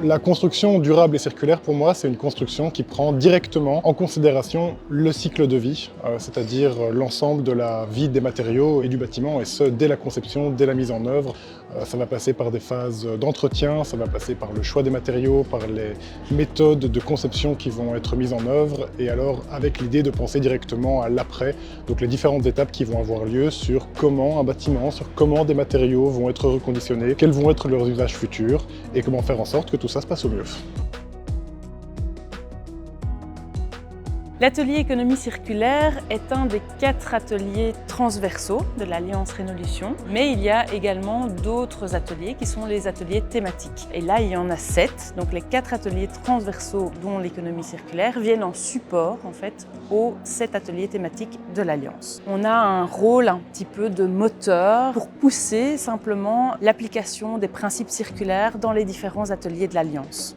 La construction durable et circulaire, pour moi, c'est une construction qui prend directement en considération le cycle de vie, c'est-à-dire l'ensemble de la vie des matériaux et du bâtiment, et ce, dès la conception, dès la mise en œuvre. Ça va passer par des phases d'entretien, ça va passer par le choix des matériaux, par les méthodes de conception qui vont être mises en œuvre, et alors avec l'idée de penser directement à l'après, donc les différentes étapes qui vont avoir lieu sur comment un bâtiment, sur comment des matériaux vont être reconditionnés, quels vont être leurs usages futurs, et comment faire en sorte que tout ça se passe au mieux. L'atelier économie circulaire est un des 4 ateliers transversaux de l'Alliance Rénolution, mais il y a également d'autres ateliers qui sont les ateliers thématiques. Et là, il y en a 7, donc les 4 ateliers transversaux dont l'économie circulaire viennent en support en fait aux 7 ateliers thématiques de l'Alliance. On a un rôle un petit peu de moteur pour pousser simplement l'application des principes circulaires dans les différents ateliers de l'Alliance.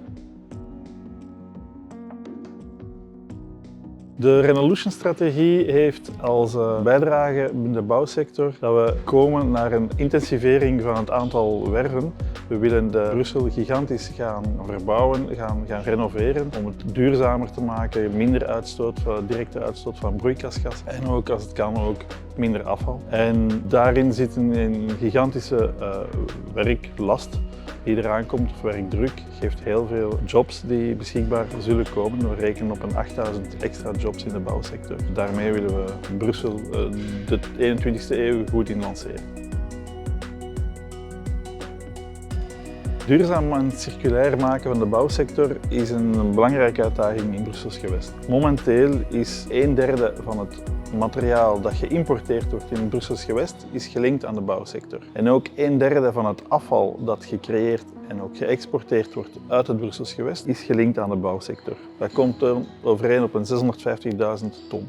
De Renolution-strategie heeft als bijdrage in de bouwsector dat we komen naar een intensivering van het aantal werven. We willen Brussel gigantisch gaan verbouwen, gaan renoveren om het duurzamer te maken, minder uitstoot, directe uitstoot van broeikasgas en ook als het kan ook minder afval. En daarin zit een gigantische werklast die eraan komt, of werkdruk, geeft heel veel jobs die beschikbaar zullen komen. We rekenen op een 8000 extra jobs in de bouwsector. Daarmee willen we Brussel de 21e eeuw goed in lanceren. Duurzaam en circulair maken van de bouwsector is een belangrijke uitdaging in Brussels gewest. Momenteel is 1/3 van het materiaal dat geïmporteerd wordt in Brussels gewest is gelinkt aan de bouwsector. En ook 1/3 van het afval dat gecreëerd en ook geëxporteerd wordt uit het Brussels gewest is gelinkt aan de bouwsector. Dat komt overeen op een 650.000 ton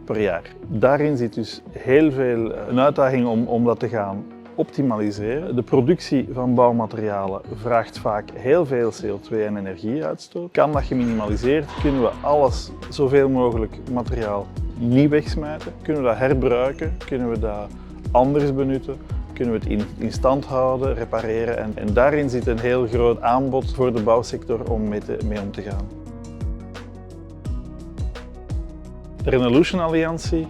per jaar. Daarin zit dus heel veel een uitdaging om dat te gaan optimaliseren. De productie van bouwmaterialen vraagt vaak heel veel CO2 en energieuitstoot. Kan dat geminimaliseerd? Kunnen we alles, zoveel mogelijk materiaal niet wegsmijten? Kunnen we dat herbruiken? Kunnen we dat anders benutten? Kunnen we het in stand houden, repareren? En daarin zit een heel groot aanbod voor de bouwsector om mee om te gaan. De Renolution Alliantie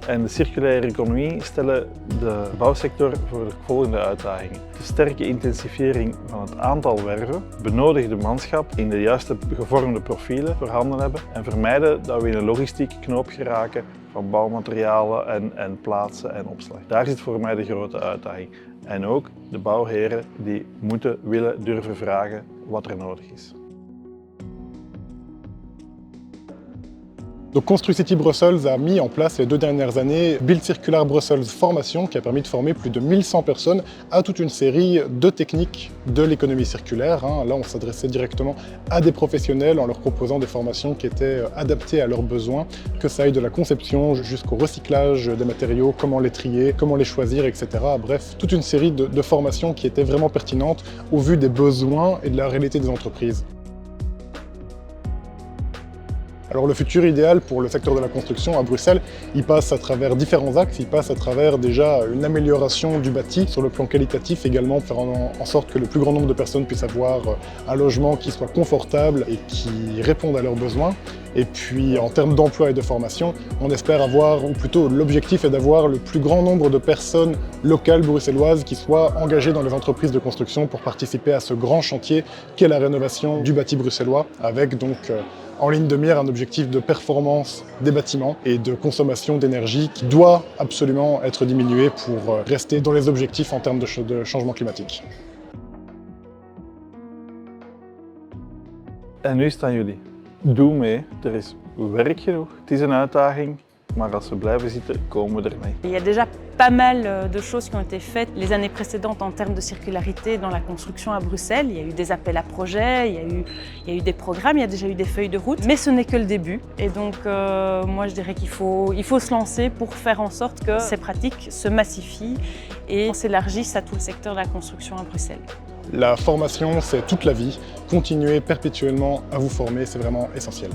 en de circulaire economie stellen de bouwsector voor de volgende uitdagingen. De sterke intensivering van het aantal werven, benodigde manschap in de juiste gevormde profielen voorhanden hebben en vermijden dat we in een logistieke knoop geraken van bouwmaterialen en plaatsen en opslag. Daar zit voor mij de grote uitdaging. En ook de bouwheren die moeten, willen, durven vragen wat er nodig is. Donc ConstruCity Brussels a mis en place les 2 dernières années Build Circular Brussels Formation qui a permis de former plus de 1100 personnes à toute une série de techniques de l'économie circulaire. Là, on s'adressait directement à des professionnels en leur proposant des formations qui étaient adaptées à leurs besoins, que ça aille de la conception jusqu'au recyclage des matériaux, comment les trier, comment les choisir, etc. Bref, toute une série de formations qui étaient vraiment pertinentes au vu des besoins et de la réalité des entreprises. Alors le futur idéal pour le secteur de la construction à Bruxelles, il passe à travers différents axes. Il passe à travers déjà une amélioration du bâti sur le plan qualitatif, également faire en sorte que le plus grand nombre de personnes puissent avoir un logement qui soit confortable et qui réponde à leurs besoins. Et puis en termes d'emploi et de formation, on espère avoir, ou plutôt l'objectif est d'avoir le plus grand nombre de personnes locales bruxelloises qui soient engagées dans les entreprises de construction pour participer à ce grand chantier qu'est la rénovation du bâti bruxellois, avec donc en ligne de mire un objectif de performance des bâtiments et de consommation d'énergie qui doit absolument être diminué pour rester dans les objectifs en termes de changement climatique. En nu staan jullie. Doe mee, er is werk genoeg. Het is een uitdaging, maar als we blijven zitten, komen we ermee. Il y a déjà pas mal de choses qui ont été faites les années précédentes en termes de circularité dans la construction à Bruxelles. Il y a eu des appels à projets, il y a eu des programmes, il y a déjà eu des feuilles de route, mais ce n'est que le début. Et donc moi je dirais qu'il faut se lancer pour faire en sorte que ces pratiques se massifient et s'élargissent à tout le secteur de la construction à Bruxelles. La formation, c'est toute la vie. Continuez perpétuellement à vous former, c'est vraiment essentiel.